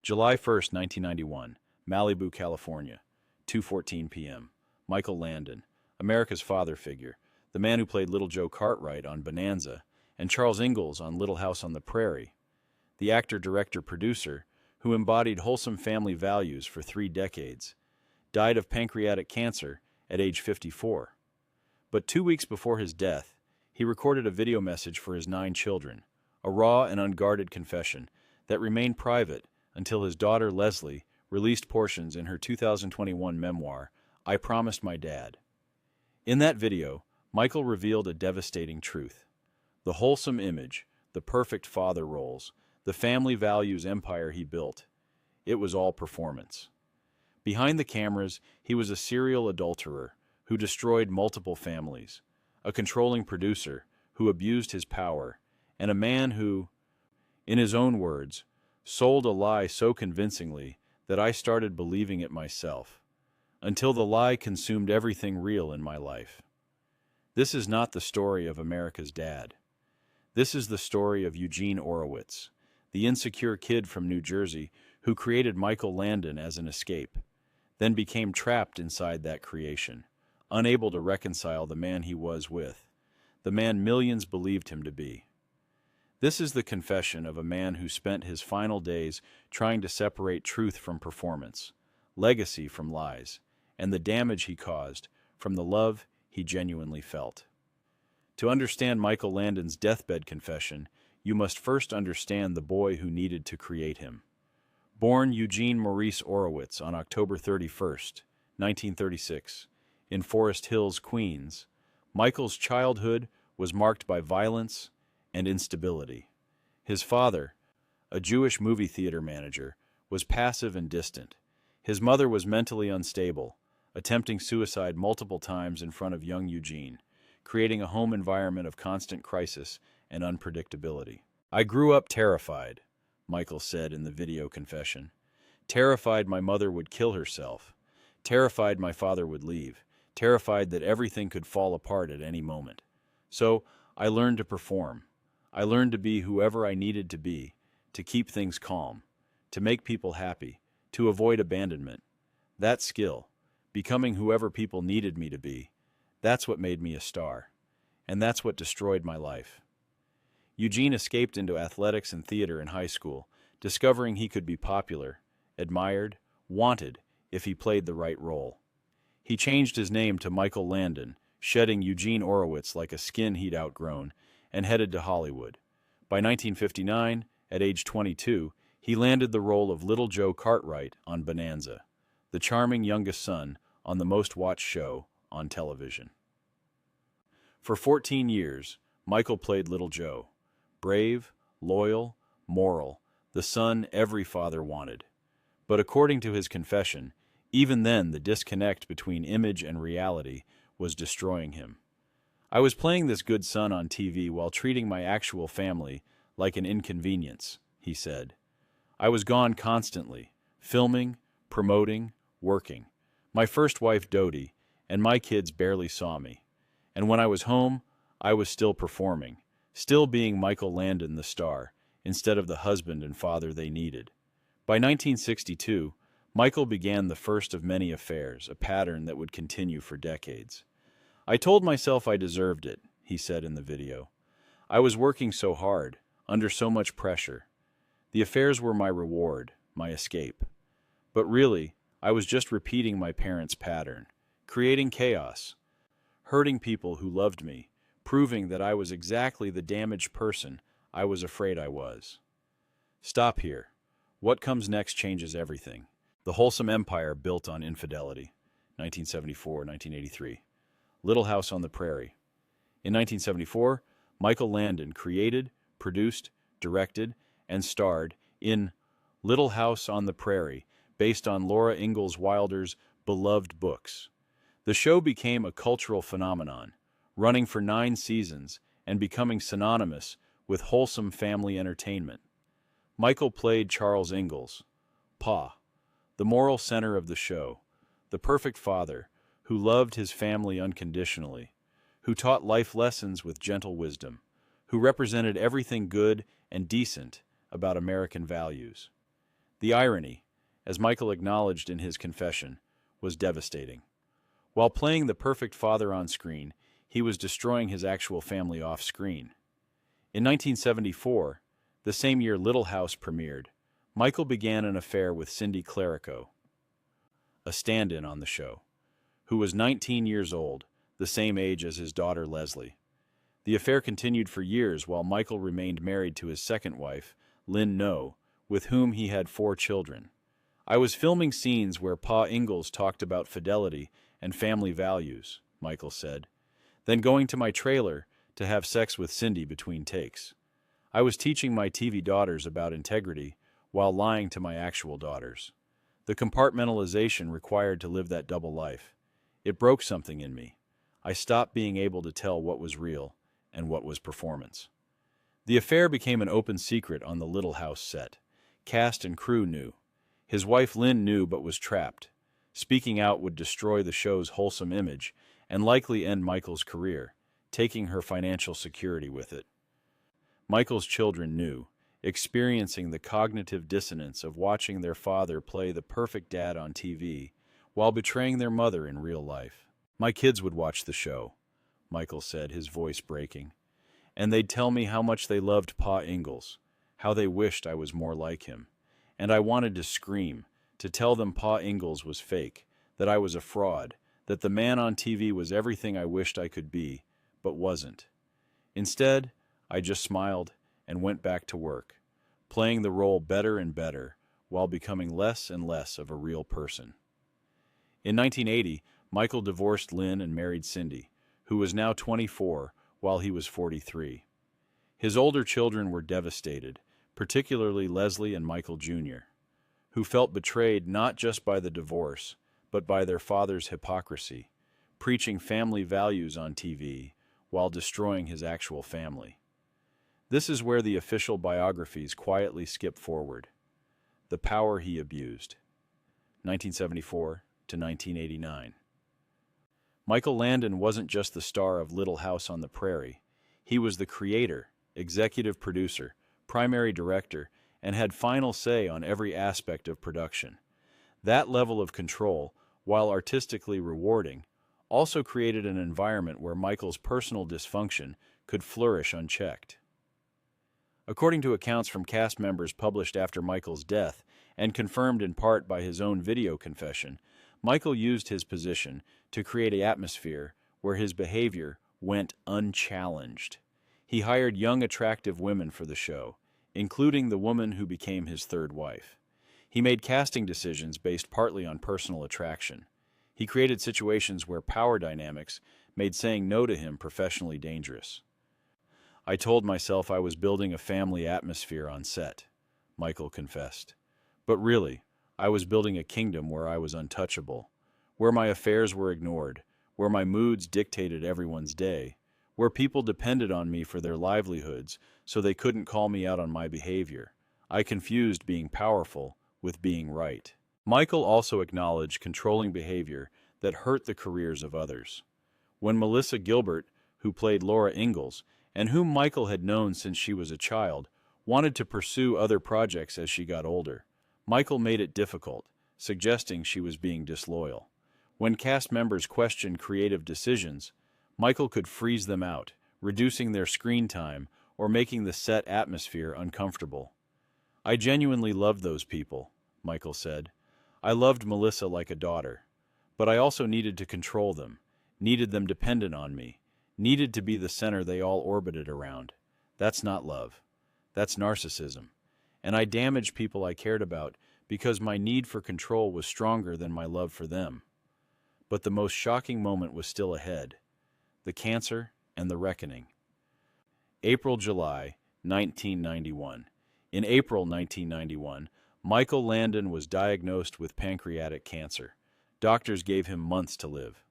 July 1st, 1991, Malibu, California, 2:14 p.m. Michael Landon, America's father figure, the man who played Little Joe Cartwright on Bonanza and Charles Ingalls on Little House on the Prairie, the actor, director, producer who embodied wholesome family values for 3 decades, died of pancreatic cancer at age 54. But 2 weeks before his death, he recorded a video message for his 9 children, a raw and unguarded confession that remained private until his daughter Leslie released portions in her 2021 memoir, I Promised My Dad. In that video, Michael revealed a devastating truth. The wholesome image, the perfect father roles, the family values empire he built, it was all performance. Behind the cameras, he was a serial adulterer who destroyed multiple families, a controlling producer who abused his power, and a man who, in his own words, sold a lie so convincingly that I started believing it myself, until the lie consumed everything real in my life. This is not the story of America's dad. This is the story of Eugene Orowitz, the insecure kid from New Jersey who created Michael Landon as an escape, then became trapped inside that creation, unable to reconcile the man he was with, the man millions believed him to be. This is the confession of a man who spent his final days trying to separate truth from performance, legacy from lies, and the damage he caused from the love he genuinely felt. To understand Michael Landon's deathbed confession, you must first understand the boy who needed to create him. Born Eugene Maurice Orowitz on October 31st, 1936, in Forest Hills, Queens, Michael's childhood was marked by violence and instability. His father, a Jewish movie theater manager, was passive and distant. His mother was mentally unstable, attempting suicide multiple times in front of young Eugene, creating a home environment of constant crisis and unpredictability. I grew up terrified, Michael said in the video confession. Terrified my mother would kill herself. Terrified my father would leave. Terrified that everything could fall apart at any moment. So I learned to perform. I learned to be whoever I needed to be, to keep things calm, to make people happy, to avoid abandonment. That skill, becoming whoever people needed me to be, that's what made me a star. And that's what destroyed my life. Eugene escaped into athletics and theater in high school, discovering he could be popular, admired, wanted if he played the right role. He changed his name to Michael Landon, shedding Eugene Orowitz like a skin he'd outgrown, and headed to Hollywood. By 1959, at age 22, he landed the role of Little Joe Cartwright on Bonanza, the charming youngest son on the most-watched show on television. For 14 years, Michael played Little Joe, brave, loyal, moral, the son every father wanted. But according to his confession, even then the disconnect between image and reality was destroying him. I was playing this good son on TV while treating my actual family like an inconvenience, he said. I was gone constantly, filming, promoting, working. My first wife, Dodie, and my kids barely saw me. And when I was home, I was still performing, still being Michael Landon the star, instead of the husband and father they needed. By 1962, Michael began the first of many affairs, a pattern that would continue for decades. I told myself I deserved it, he said in the video. I was working so hard, under so much pressure. The affairs were my reward, my escape. But really, I was just repeating my parents' pattern, creating chaos, hurting people who loved me, proving that I was exactly the damaged person I was afraid I was. Stop here. What comes next changes everything. The wholesome empire built on infidelity. 1974-1983. Little House on the Prairie. In 1974, Michael Landon created, produced, directed, and starred in Little House on the Prairie, based on Laura Ingalls Wilder's beloved books. The show became a cultural phenomenon, running for 9 seasons and becoming synonymous with wholesome family entertainment. Michael played Charles Ingalls, Pa, the moral center of the show, the perfect father who loved his family unconditionally, who taught life lessons with gentle wisdom, who represented everything good and decent about American values. The irony, as Michael acknowledged in his confession, was devastating. While playing the perfect father on screen, he was destroying his actual family off screen. In 1974, the same year Little House premiered, Michael began an affair with Cindy Clerico, a stand-in on the show, who was 19 years old, the same age as his daughter Leslie. The affair continued for years while Michael remained married to his second wife, Lynn No, with whom he had 4 children. I was filming scenes where Pa Ingalls talked about fidelity and family values, Michael said, then going to my trailer to have sex with Cindy between takes. I was teaching my TV daughters about integrity while lying to my actual daughters. The compartmentalization required to live that double life. It broke something in me. I stopped being able to tell what was real and what was performance. The affair became an open secret on the Little House set. Cast and crew knew. His wife Lynn knew but was trapped. Speaking out would destroy the show's wholesome image and likely end Michael's career, taking her financial security with it. Michael's children knew, experiencing the cognitive dissonance of watching their father play the perfect dad on TV while betraying their mother in real life. My kids would watch the show, Michael said, his voice breaking, and they'd tell me how much they loved Pa Ingalls, how they wished I was more like him. And I wanted to scream, to tell them Pa Ingalls was fake, that I was a fraud, that the man on TV was everything I wished I could be, but wasn't. Instead, I just smiled and went back to work, playing the role better and better while becoming less and less of a real person. In 1980, Michael divorced Lynn and married Cindy, who was now 24 while he was 43. His older children were devastated, particularly Leslie and Michael Jr., who felt betrayed not just by the divorce, but by their father's hypocrisy, preaching family values on TV while destroying his actual family. This is where the official biographies quietly skip forward. The power he abused. 1974 to 1989. Michael Landon wasn't just the star of Little House on the Prairie. He was the creator, executive producer, primary director, and had final say on every aspect of production. That level of control, while artistically rewarding, also created an environment where Michael's personal dysfunction could flourish unchecked. According to accounts from cast members published after Michael's death, and confirmed in part by his own video confession, Michael used his position to create an atmosphere where his behavior went unchallenged. He hired young, attractive women for the show, including the woman who became his third wife. He made casting decisions based partly on personal attraction. He created situations where power dynamics made saying no to him professionally dangerous. I told myself I was building a family atmosphere on set, Michael confessed. But really, I was building a kingdom where I was untouchable, where my affairs were ignored, where my moods dictated everyone's day, where people depended on me for their livelihoods so they couldn't call me out on my behavior. I confused being powerful with being right. Michael also acknowledged controlling behavior that hurt the careers of others. When Melissa Gilbert, who played Laura Ingalls, and whom Michael had known since she was a child, wanted to pursue other projects as she got older, Michael made it difficult, suggesting she was being disloyal. When cast members questioned creative decisions, Michael could freeze them out, reducing their screen time or making the set atmosphere uncomfortable. I genuinely loved those people, Michael said. I loved Melissa like a daughter, but I also needed to control them, needed them dependent on me, needed to be the center they all orbited around. That's not love. That's narcissism. And I damaged people I cared about because my need for control was stronger than my love for them. But the most shocking moment was still ahead. The cancer and the reckoning. April-July 1991. In April 1991, Michael Landon was diagnosed with pancreatic cancer. Doctors gave him months to live.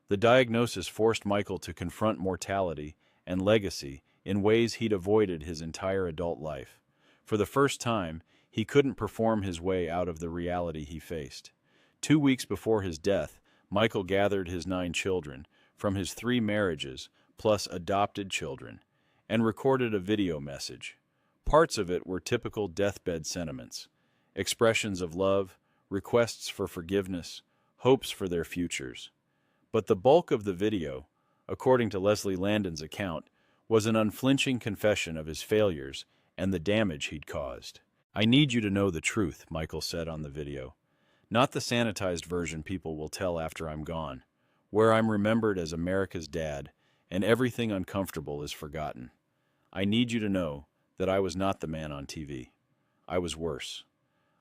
The diagnosis forced Michael to confront mortality and legacy in ways he'd avoided his entire adult life. For the first time, he couldn't perform his way out of the reality he faced. 2 weeks before his death, Michael gathered his 9 children from his 3 marriages, plus adopted children, and recorded a video message. Parts of it were typical deathbed sentiments. expressions of love, requests for forgiveness, hopes for their futures. But the bulk of the video, according to Leslie Landon's account, was an unflinching confession of his failures and the damage he'd caused. "I need you to know the truth," Michael said on the video. "Not the sanitized version people will tell after I'm gone, where I'm remembered as America's dad and everything uncomfortable is forgotten. I need you to know that I was not the man on TV. I was worse.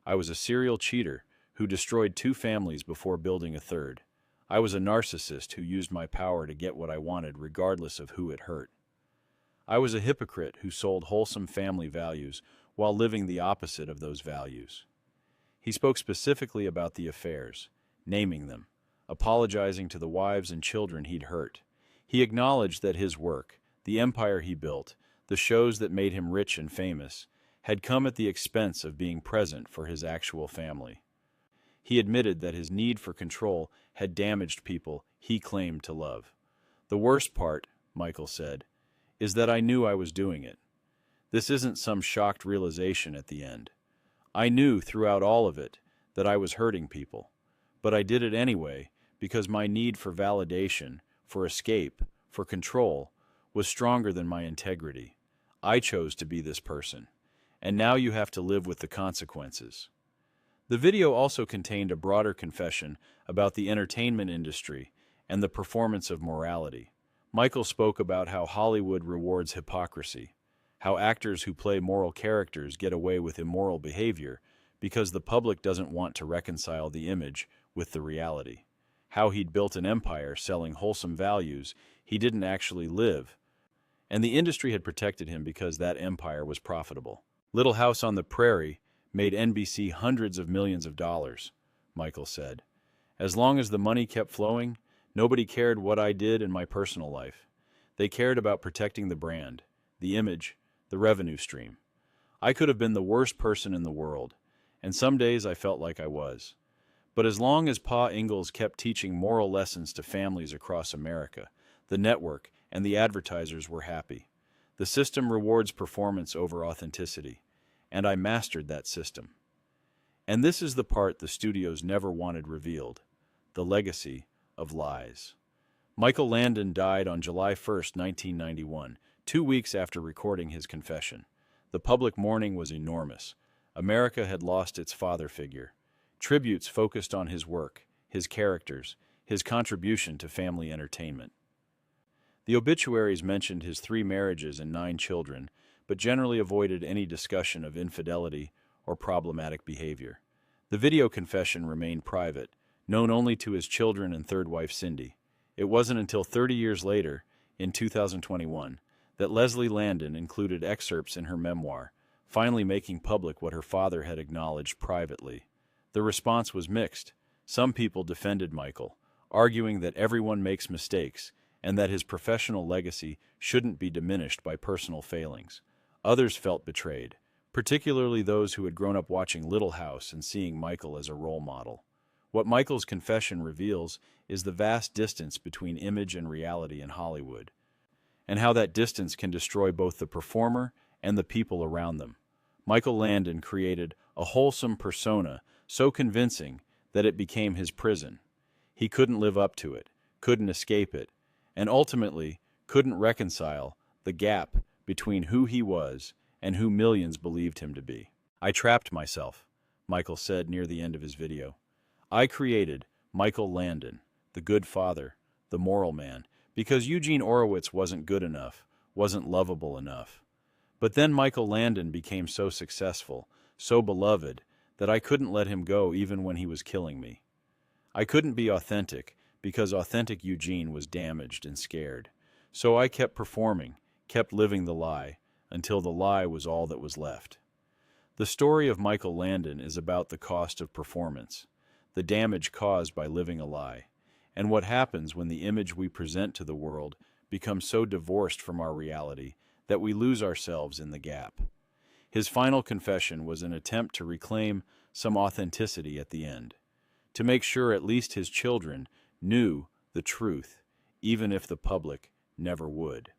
I was a serial cheater who destroyed 2 families before building a third. I was a narcissist who used my power to get what I wanted regardless of who it hurt. I was a hypocrite who sold wholesome family values while living the opposite of those values." He spoke specifically about the affairs, naming them, apologizing to the wives and children he'd hurt. He acknowledged that his work, the empire he built, the shows that made him rich and famous, had come at the expense of being present for his actual family. He admitted that his need for control had damaged people he claimed to love. "The worst part," Michael said, "is that I knew I was doing it. This isn't some shocked realization at the end. I knew throughout all of it that I was hurting people, but I did it anyway because my need for validation, for escape, for control, was stronger than my integrity. I chose to be this person, and now you have to live with the consequences." The video also contained a broader confession about the entertainment industry and the performance of morality. Michael spoke about how Hollywood rewards hypocrisy, how actors who play moral characters get away with immoral behavior because the public doesn't want to reconcile the image with the reality, how he'd built an empire selling wholesome values he didn't actually live, and the industry had protected him because that empire was profitable. "Little House on the Prairie made NBC hundreds of millions of dollars," Michael said. "As long as the money kept flowing, nobody cared what I did in my personal life. They cared about protecting the brand, the image, the revenue stream. I could have been the worst person in the world, and some days I felt like I was. But as long as Pa Ingalls kept teaching moral lessons to families across America, the network and the advertisers were happy. The system rewards performance over authenticity, and I mastered that system." And this is the part the studios never wanted revealed: the legacy of lies. Michael Landon died on July 1, 1991, 2 weeks after recording his confession. The public mourning was enormous. America had lost its father figure. Tributes focused on his work, his characters, his contribution to family entertainment. The obituaries mentioned his 3 marriages and 9 children, but generally avoided any discussion of infidelity or problematic behavior. The video confession remained private, known only to his children and third wife Cindy. It wasn't until 30 years later, in 2021, that Leslie Landon included excerpts in her memoir, finally making public what her father had acknowledged privately. The response was mixed. Some people defended Michael, arguing that everyone makes mistakes and that his professional legacy shouldn't be diminished by personal failings. Others felt betrayed, particularly those who had grown up watching Little House and seeing Michael as a role model. What Michael's confession reveals is the vast distance between image and reality in Hollywood, and how that distance can destroy both the performer and the people around them. Michael Landon created a wholesome persona so convincing that it became his prison. He couldn't live up to it, couldn't escape it, and ultimately couldn't reconcile the gap between who he was and who millions believed him to be. "I trapped myself," Michael said near the end of his video. "I created Michael Landon, the good father, the moral man, because Eugene Orowitz wasn't good enough, wasn't lovable enough. But then Michael Landon became so successful, so beloved, that I couldn't let him go even when he was killing me. I couldn't be authentic because authentic Eugene was damaged and scared. So I kept performing, kept living the lie, until the lie was all that was left." The story of Michael Landon is about the cost of performance, the damage caused by living a lie, and what happens when the image we present to the world becomes so divorced from our reality that we lose ourselves in the gap. His final confession was an attempt to reclaim some authenticity at the end, to make sure at least his children knew the truth, even if the public never would.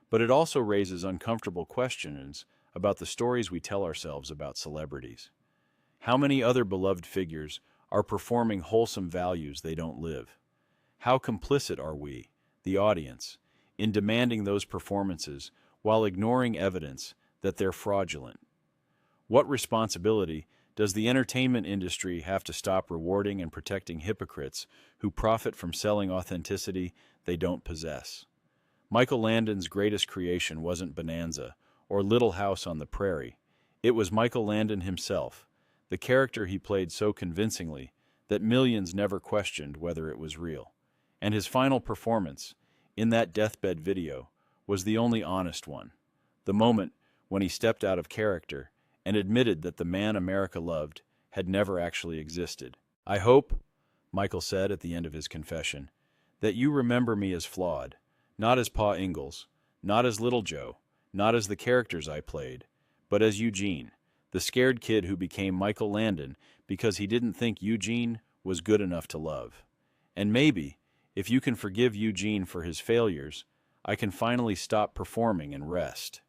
But it also raises uncomfortable questions about the stories we tell ourselves about celebrities. How many other beloved figures are performing wholesome values they don't live? How complicit are we, the audience, in demanding those performances while ignoring evidence that they're fraudulent? What responsibility does the entertainment industry have to stop rewarding and protecting hypocrites who profit from selling authenticity they don't possess? Michael Landon's greatest creation wasn't Bonanza or Little House on the Prairie. It was Michael Landon himself, the character he played so convincingly that millions never questioned whether it was real. And his final performance, in that Deathbed video, was the only honest one. The moment when he stepped out of character and admitted that the man America loved had never actually existed. "I hope," Michael said at the end of his confession, "that you remember me as flawed, not as Pa Ingalls, not as Little Joe, not as the characters I played, but as Eugene, the scared kid who became Michael Landon because he didn't think Eugene was good enough to love. And maybe, if you can forgive Eugene for his failures, I can finally stop performing and rest."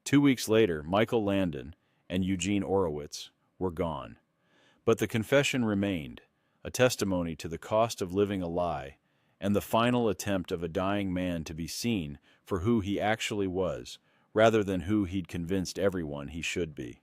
2 weeks later, Michael Landon and Eugene Orowitz were gone. But the confession remained, a testimony to the cost of living a lie and the final attempt of a dying man to be seen for who he actually was, rather than who he'd convinced everyone he should be.